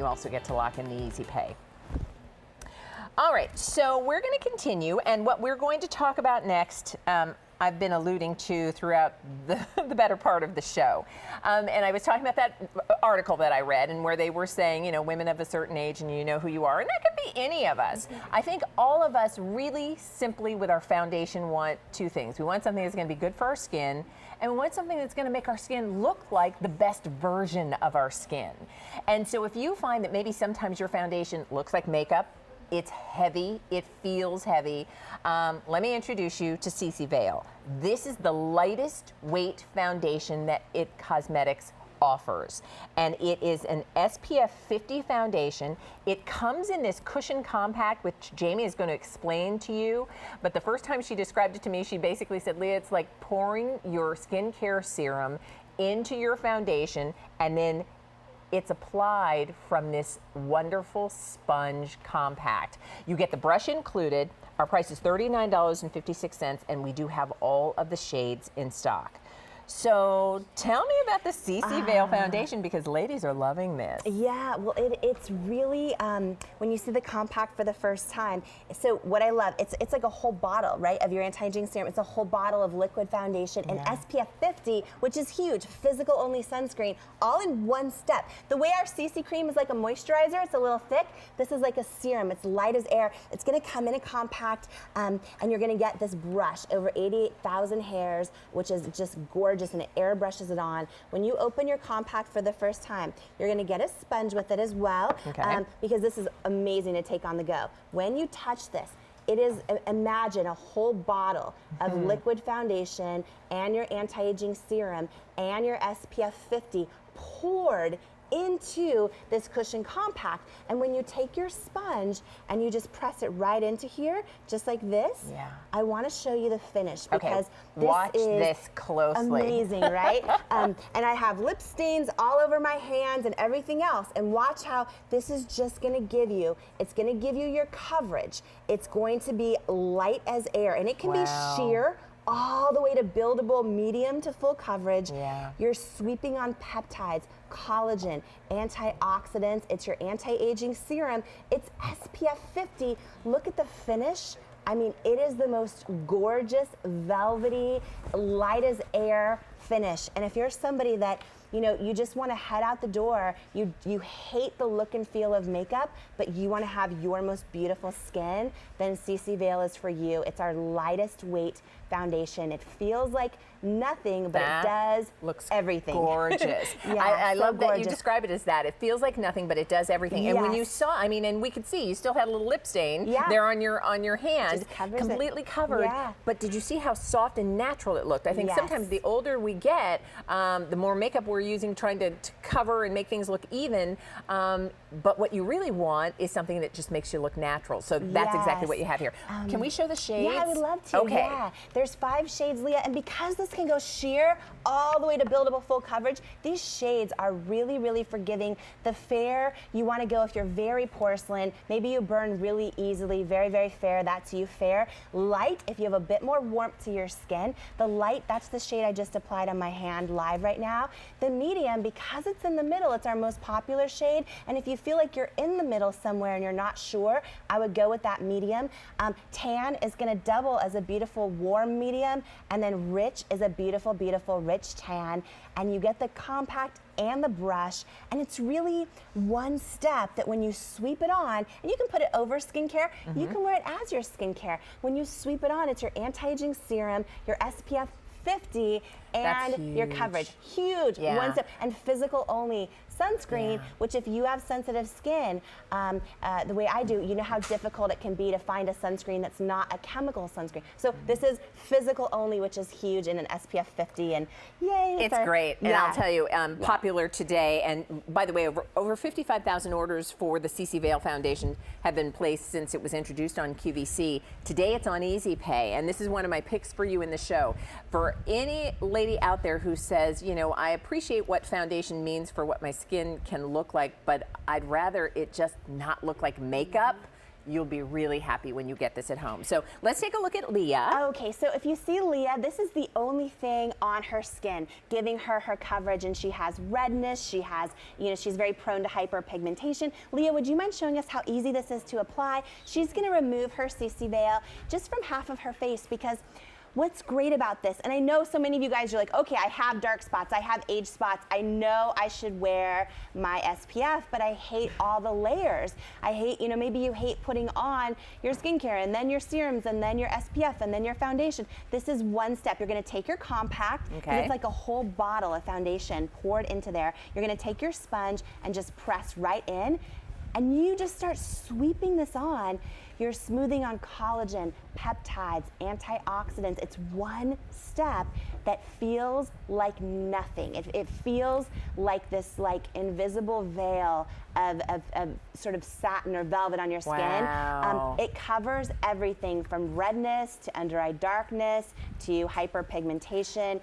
also get to lock in the easy pay. All right, so we're going to continue, and what we're going to talk about next, I've been alluding to throughout the better part of the show. And I was talking about that article that I read, and where they were saying, you know, women of a certain age and you know who you are, and that could be any of us. I think all of us really simply with our foundation want two things. We want something that's going to be good for our skin, and we want something that's going to make our skin look like the best version of our skin. And so if you find that maybe sometimes your foundation looks like makeup, it's heavy, it feels heavy. Let me introduce you to CC Veil. This is the lightest weight foundation that IT Cosmetics offers. And it is an SPF 50 foundation. It comes in this cushion compact, which Jamie is going to explain to you. But the first time she described it to me, she basically said, Leah, it's like pouring your skincare serum into your foundation, and then it's applied from this wonderful sponge compact. You get the brush included. Our price is $39.56, and we do have all of the shades in stock. So tell me about the CC Veil foundation, because ladies are loving this. Yeah, well, it's really, when you see the compact for the first time, so what I love, it's like a whole bottle, right, of your anti-aging serum. It's a whole bottle of liquid foundation and SPF 50, which is huge, physical only sunscreen, all in one step. The way our CC cream is like a moisturizer, it's a little thick, this is like a serum. It's light as air. It's gonna come in a compact, and you're gonna get this brush, over 88,000 hairs, which is just gorgeous, and it airbrushes it on. When you open your compact for the first time, you're gonna get a sponge with it as well, because this is amazing to take on the go. When you touch this, it is, imagine a whole bottle of liquid foundation and your anti-aging serum and your SPF 50 poured into this cushion compact. And when you take your sponge and you just press it right into here, just like this, I want to show you the finish, because watch this closely. Amazing, right? And I have lip stains all over my hands and everything else. And watch how this is just going to give you, it's going to give you your coverage. It's going to be light as air, and it can be sheer all the way to buildable medium to full coverage. You're sweeping on peptides, collagen, antioxidants. It's your anti-aging serum. It's SPF 50. Look at the finish. I mean, it is the most gorgeous, velvety, light as air finish. And if you're somebody that, you know, you just want to head out the door, you hate the look and feel of makeup, but you want to have your most beautiful skin, then CC Veil is for you. It's our lightest weight foundation. It feels like nothing, but it does everything. Gorgeous. I love that you describe it as that. It feels like nothing, but it does everything. And when you saw, I mean, and we could see you still had a little lip stain there on your hand, completely covered. But did you see how soft and natural it looked? I think sometimes the older we get, the more makeup we're using trying to cover and make things look even. But what you really want is something that just makes you look natural. So that's exactly what you have here. Can we show the shades? Yeah, I would love to. Okay. Yeah. There's 5 shades, Leah, and because this can go sheer all the way to buildable full coverage, these shades are really, really forgiving. The fair, you want to go if you're very porcelain, maybe you burn really easily, very, very fair, that's you. Fair. Light, if you have a bit more warmth to your skin. The light, that's the shade I just applied on my hand live right now. The medium, because it's in the middle, it's our most popular shade, and if you feel like you're in the middle somewhere and you're not sure, I would go with that medium. Tan is going to double as a beautiful warm medium, and then rich is a beautiful, beautiful rich tan, and you get the compact and the brush, and it's really one step that when you sweep it on, and you can put it over skincare, you can wear it as your skincare. When you sweep it on, it's your anti-aging serum, your SPF 50, and your coverage. Huge, one step, and physical only sunscreen, which if you have sensitive skin, the way I do, you know how difficult it can be to find a sunscreen that's not a chemical sunscreen. So this is physical only, which is huge, in an SPF 50, and yay. It's great, and I'll tell you, popular today, and by the way, over 55,000 orders for the CC Veil Foundation have been placed since it was introduced on QVC. Today it's on Easy Pay, and this is one of my picks for you in the show. For any lady out there who says, you know, I appreciate what foundation means for what my skin can look like, but I'd rather it just not look like makeup, you'll be really happy when you get this at home. So let's take a look at Leah. Okay, so if you see Leah, this is the only thing on her skin giving her coverage, and she has redness, she has, she's very prone to hyperpigmentation. Leah, would you mind showing us how easy this is to apply? She's gonna remove her CC veil just from half of her face, because what's great about this, and I know so many of you guys are like, okay, I have dark spots, I have age spots, I know I should wear my SPF, but I hate all the layers. I hate, maybe you hate putting on your skincare and then your serums and then your SPF and then your foundation. This is one step. You're gonna take your compact, okay. It's like a whole bottle of foundation poured into there. You're gonna take your sponge and just press right in, and you just start sweeping this on. You're smoothing on collagen, peptides, antioxidants. It's one step that feels like nothing. It feels like this invisible veil of sort of satin or velvet on your skin. Wow. It covers everything from redness to under-eye darkness to hyperpigmentation,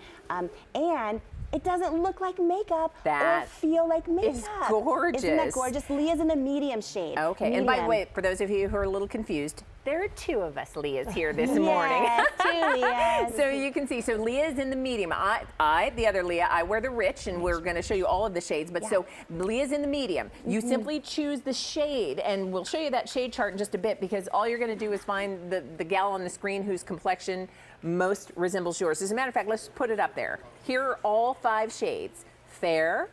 and it doesn't look like makeup or feel like makeup. It's gorgeous. Isn't that gorgeous? Leah's in a medium shade. Okay, medium. And by the way, for those of you who are a little confused, there are two of us Leahs here this morning. Yes, two Leahs. So you can see, so Leah is in the medium. The other Leah, I wear the rich, and we're gonna show you all of the shades, but so Leah's in the medium. You simply choose the shade, and we'll show you that shade chart in just a bit, because all you're gonna do is find the gal on the screen whose complexion most resembles yours. As a matter of fact, let's put it up there. Here are all 5 shades: fair,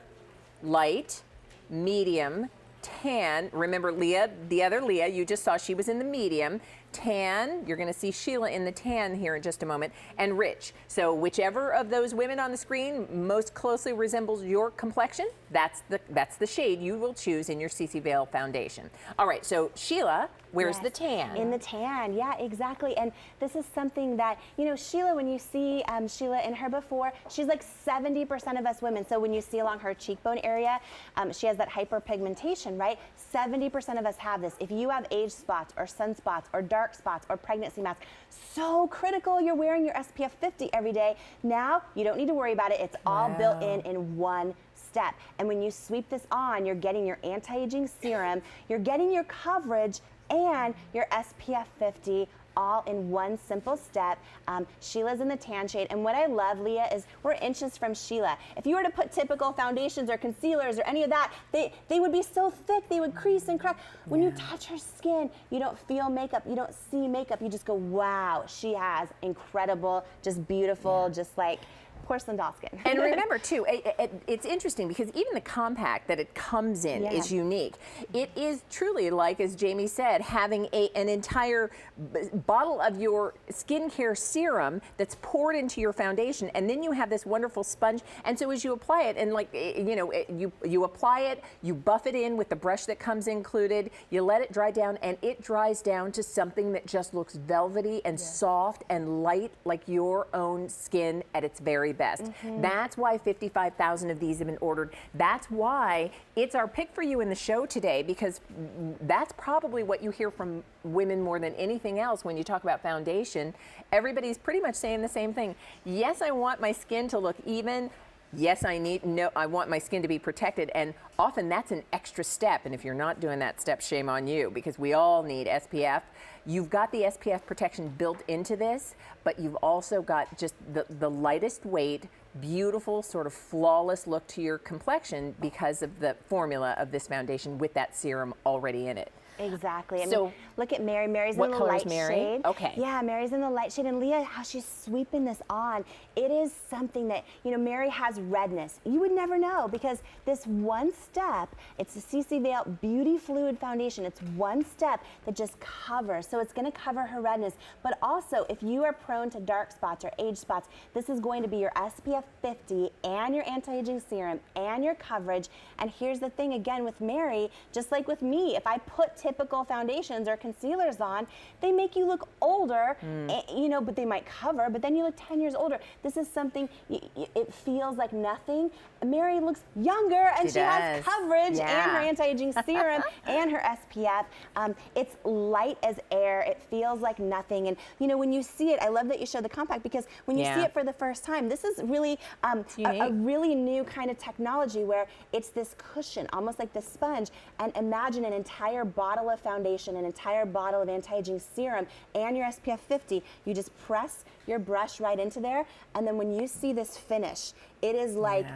light, medium, tan. Remember Leah, the other Leah, you just saw she was in the medium. Tan, you're gonna see Sheila in the tan here in just a moment, and rich. So whichever of those women on the screen most closely resembles your complexion, that's the shade you will choose in your CC Veil foundation. All right, so Sheila, where's the tan? In the tan, yeah, exactly. And this is something that, Sheila, when you see Sheila in her before, she's like 70% of us women. So when you see along her cheekbone area, she has that hyperpigmentation, right? 70% of us have this. If you have age spots or sunspots or dark spots or pregnancy masks, so critical you're wearing your SPF 50 every day. Now, you don't need to worry about it. It's all built in one step. And when you sweep this on, you're getting your anti-aging serum, you're getting your coverage, and your SPF 50 all in one simple step. Sheila's in the tan shade, and what I love, Leah, is we're inches from Sheila. If you were to put typical foundations or concealers or any of that, they would be so thick, they would crease and crack. When you touch her skin, you don't feel makeup, you don't see makeup, you just go, wow, she has incredible, just beautiful, just like porcelain doll skin. And remember too, it's interesting because even the compact that it comes in is unique. It is truly, like as Jamie said, having an entire bottle of your skincare serum that's poured into your foundation, and then you have this wonderful sponge. And so as you apply it, and you apply it, you buff it in with the brush that comes included, you let it dry down, and it dries down to something that just looks velvety and soft and light, like your own skin at its very best. That's why 55,000 of these have been ordered. That's why it's our pick for you in the show today, because that's probably what you hear from women more than anything else when you talk about foundation. Everybody's pretty much saying the same thing. Yes, I want my skin to look even. Yes, I want my skin to be protected, and often that's an extra step, and if you're not doing that step, shame on you, because we all need SPF. You've got the SPF protection built into this, but you've also got just the lightest weight, beautiful, sort of flawless look to your complexion because of the formula of this foundation with that serum already in it. Exactly. So look at Mary. Mary's in the light shade. Okay. Yeah, Mary's in the light shade. And Leah, how she's sweeping this on. It is something that, Mary has redness. You would never know, because this one step, it's a CC Veil Beauty Fluid Foundation. It's one step that just covers. So it's going to cover her redness. But also, if you are prone to dark spots or age spots, this is going to be your SPF 50 and your anti-aging serum and your coverage. And here's the thing, again, with Mary, just like with me, if I put typical foundations or concealers on, they make you look older, but they might cover, but then you look 10 years older. This is something, it feels like nothing. Mary looks younger, and she has coverage and her anti-aging serum and her SPF. It's light as air. It feels like nothing. And when you see it, I love that you show the compact, because when you see it for the first time, this is really a really new kind of technology where it's this cushion, almost like this sponge, and imagine an entire bottle bottle of foundation, an entire bottle of anti-aging serum, and your SPF 50. You just press your brush right into there, and then when you see this finish, it is like,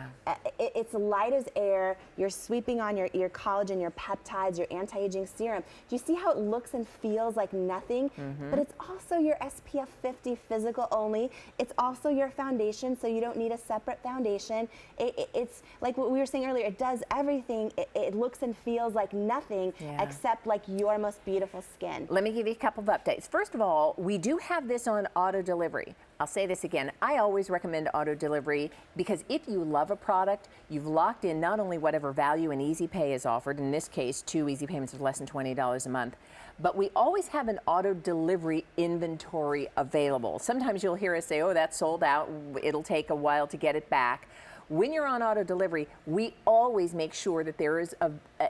it's light as air. You're sweeping on your collagen, your peptides, your anti-aging serum. Do you see how it looks and feels like nothing? But it's also your SPF 50 physical only. It's also your foundation, so you don't need a separate foundation. It's like what we were saying earlier, it does everything. It looks and feels like nothing except like your most beautiful skin. Let me give you a couple of updates. First of all, we do have this on auto delivery. I'll say this again, I always recommend auto delivery because if you love a product, you've locked in not only whatever value and easy pay is offered, in this case, 2 easy payments of less than $20 a month, but we always have an auto delivery inventory available. Sometimes you'll hear us say, oh, that's sold out, it'll take a while to get it back. When you're on auto delivery, we always make sure that there is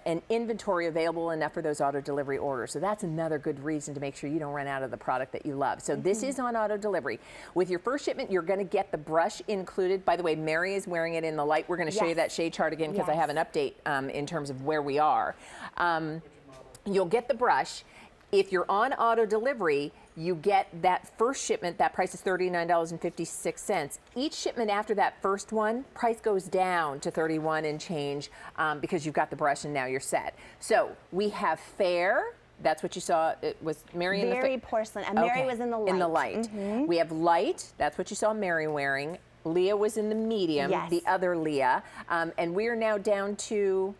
an inventory available enough for those auto delivery orders. So that's another good reason to make sure you don't run out of the product that you love. So this is on auto delivery. With your first shipment, you're going to get the brush included. By the way, Mary is wearing it in the light. We're going to show you that shade chart again because I have an update in terms of where we are. You'll get the brush. If you're on auto delivery, you get that first shipment, that price is $39.56. Each shipment after that first one, price goes down to $31 and change because you've got the brush and now you're set. So we have fair, that's what you saw, it was Mary in the Very porcelain, and Mary was in the light. In the light. We have light, that's what you saw Mary wearing. Leah was in the medium, the other Leah, and we're now down to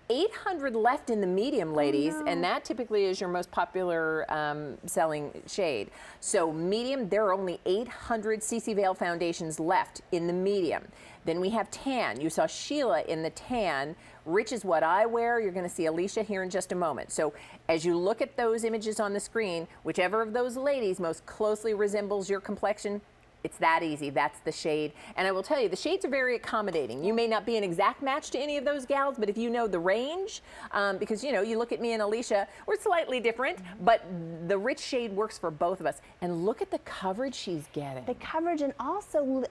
800 left in the medium, ladies, and that typically is your most popular selling shade. So medium, there are only 800 CC Veil foundations left in the medium. Then we have tan. You saw Sheila in the tan. Rich is what I wear. You're going to see Alicia here in just a moment. So as you look at those images on the screen, whichever of those ladies most closely resembles your complexion, it's that easy. That's the shade. And I will tell you, the shades are very accommodating. You may not be an exact match to any of those gals, but if you know the range, because, you know, you look at me and Alicia, we're slightly different, but the rich shade works for both of us. And look at the coverage she's getting. The coverage, and also,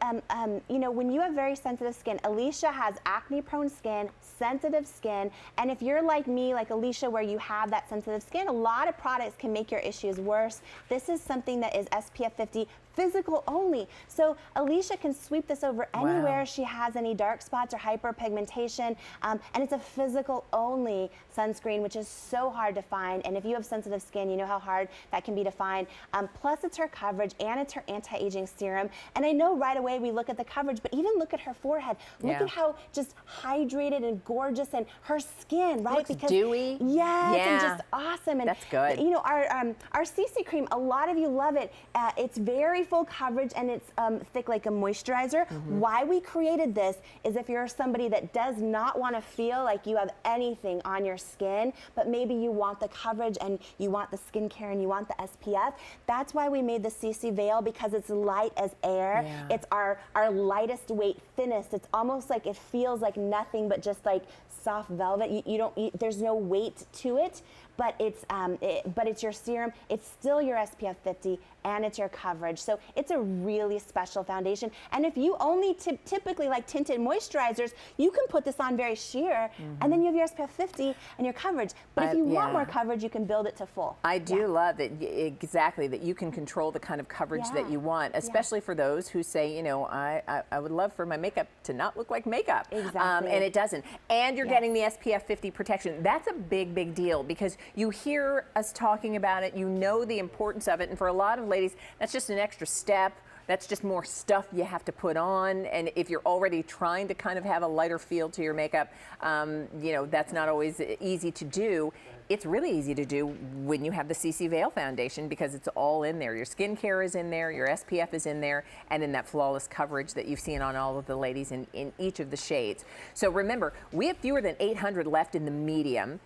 you know, when you have very sensitive skin, Alicia has acne-prone skin, sensitive skin, and if you're like me, like Alicia, where you have that sensitive skin, a lot of products can make your issues worse. This is something that is SPF 50 physical only. So Alicia can sweep this over anywhere she has any dark spots or hyperpigmentation, and it's a physical only sunscreen, which is so hard to find. And if you have sensitive skin, you know how hard that can be to find. Plus it's her coverage and it's her anti-aging serum. And I know right away we look at the coverage, but even look at her forehead. Look at how just hydrated and gorgeous, and her skin, right? Looks because dewy. Yes, and just awesome. And that's good. You know, our CC cream, a lot of you love it. It's very full coverage and it's thick like a moisturizer. Why we created this is if you're somebody that does not want to feel like you have anything on your skin, but maybe you want the coverage and you want the skincare and you want the SPF. That's why we made the CC Veil, because it's light as air. It's our lightest weight, thinnest. It's almost like it feels like nothing but just like soft velvet. There's no weight to it, but it's your serum. It's still your SPF 50 and it's your coverage. So it's a really special foundation. And if you only typically like tinted moisturizers, you can put this on very sheer, and then you have your SPF 50 and your coverage. But if you want more coverage, you can build it to full. I do love it, exactly, that you can control the kind of coverage that you want, especially for those who say, you know, I would love for my makeup to not look like makeup. Exactly. And it doesn't. And you're getting the SPF 50 protection. That's a big, big deal, because you hear us talking about it, you know the importance of it, and for a lot of ladies, that's just an extra step. That's just more stuff you have to put on. And if you're already trying to kind of have a lighter feel to your makeup, you know, that's not always easy to do. It's really easy to do when you have the CC Veil foundation, because it's all in there. Your skincare is in there, your SPF is in there, and then that flawless coverage that you've seen on all of the ladies in each of the shades. So remember, we have fewer than 800 left in the medium.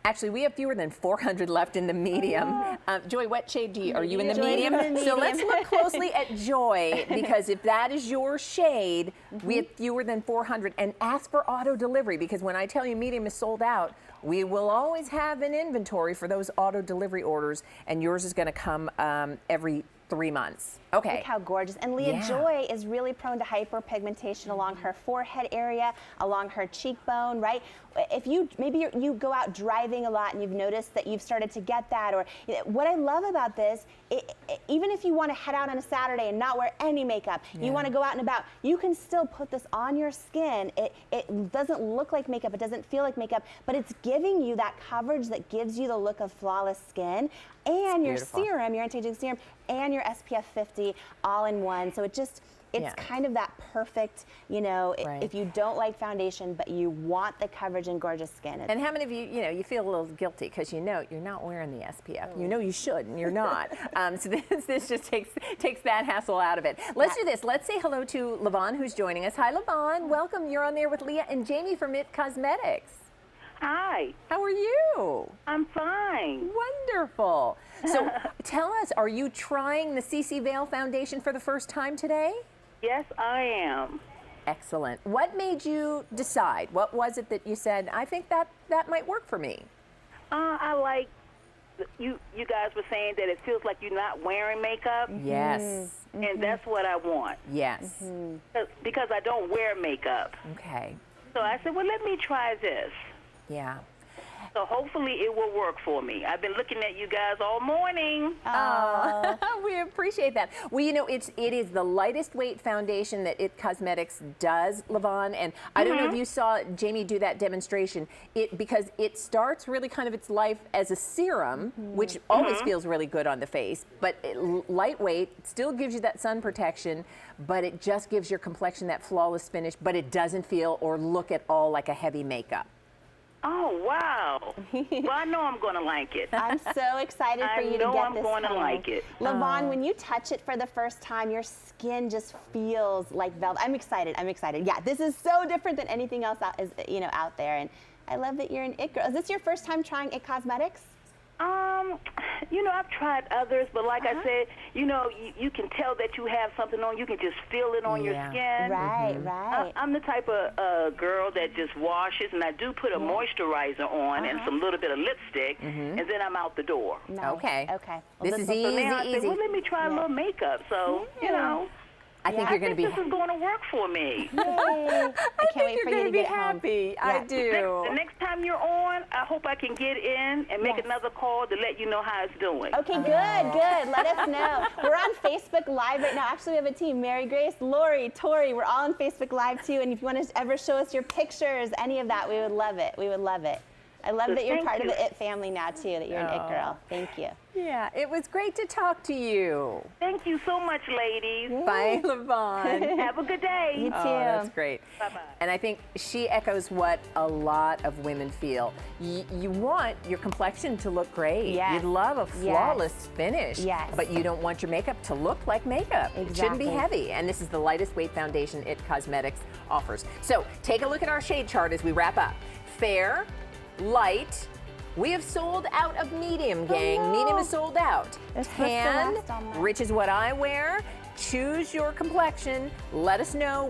Actually, we have fewer than 400 left in the medium. Joy, what shade are you in the medium? So let's look closely at Joy, because if that is your shade, we have fewer than 400. And ask for auto delivery, because when I tell you medium is sold out, we will always have an inventory for those auto delivery orders, and yours is going to come every 3 months. Okay. Look how gorgeous. And Leah, Joy is really prone to hyperpigmentation along her forehead area, along her cheekbone, right? if you go out driving a lot and you've noticed that you've started to get that, or what I love about this, even if you want to head out on a Saturday and not wear any makeup, you want to go out and about, you can still put this on your skin. It doesn't look like makeup, it doesn't feel like makeup, but it's giving you that coverage that gives you the look of flawless skin, and your serum, your anti-aging serum, and your SPF 50 all in one. So it's kind of that perfect, if you don't like foundation, but you want the coverage and gorgeous skin. And how many of you, you feel a little guilty because you're not wearing the SPF. You know you should, and you're not. So this just takes that hassle out of it. Let's do this. Let's say hello to Levon, who's joining us. Hi, Levon. Welcome. You're on there with Leah and Jamie from IT Cosmetics. Hi. How are you? I'm fine. Wonderful. So tell us, are you trying the CC Veil Foundation for the first time today? Yes, I am. Excellent. What made you decide? What was it that you said, I think that might work for me? I like, you guys were saying that it feels like you're not wearing makeup. Yes. And that's what I want. Yes. Because I don't wear makeup. Okay. So I said, well, let me try this. Yeah. So hopefully it will work for me. I've been looking at you guys all morning. We appreciate that. Well, it is the lightest weight foundation that IT Cosmetics does, Levon. And I don't know if you saw Jamie do that demonstration. Because it starts really kind of its life as a serum, which always feels really good on the face. But lightweight, still gives you that sun protection, but it just gives your complexion that flawless finish, but it doesn't feel or look at all like a heavy makeup. Oh, wow. Well, I know I'm going to like it. I'm so excited for you to get this I'm going to like it. Levon, when you touch it for the first time, your skin just feels like velvet. I'm excited. Yeah, this is so different than anything else out there. And I love that you're an IT girl. Is this your first time trying IT Cosmetics? I've tried others, but like I said, you can tell that you have something on. You can just feel it on your skin. Right. I'm the type of girl that just washes, and I do put a moisturizer on and some little bit of lipstick, and then I'm out the door. Nice. Okay. Well, This is So now I easy. said, well, let me try a little makeup. So, I think you're going to be. this is going to work for me. Yay. I can't wait for you to be get home. happy. I do. The next time you're on, I hope I can get in and make another call to let you know how it's doing. Okay, good. Let us know. We're on Facebook Live right now. Actually, we have a team. Mary Grace, Lori, Tori, we're all on Facebook Live too. And if you want to ever show us your pictures, any of that, we would love it. I love that you're part of the IT family now too, that you're an IT girl. Thank you. Yeah, it was great to talk to you. Thank you so much, ladies. Bye, Levon. Have a good day. You too. Oh, that's great. Bye-bye. And I think she echoes what a lot of women feel. You want your complexion to look great. Yes. You'd love a flawless finish. Yes. But you don't want your makeup to look like makeup. Exactly. It shouldn't be heavy. And this is the lightest weight foundation IT Cosmetics offers. So take a look at our shade chart as we wrap up. Fair, light. We have sold out of medium, gang. no. Medium is sold out. It's supposed to Tan, last all month. rich is what I wear. Choose your complexion. Let us know.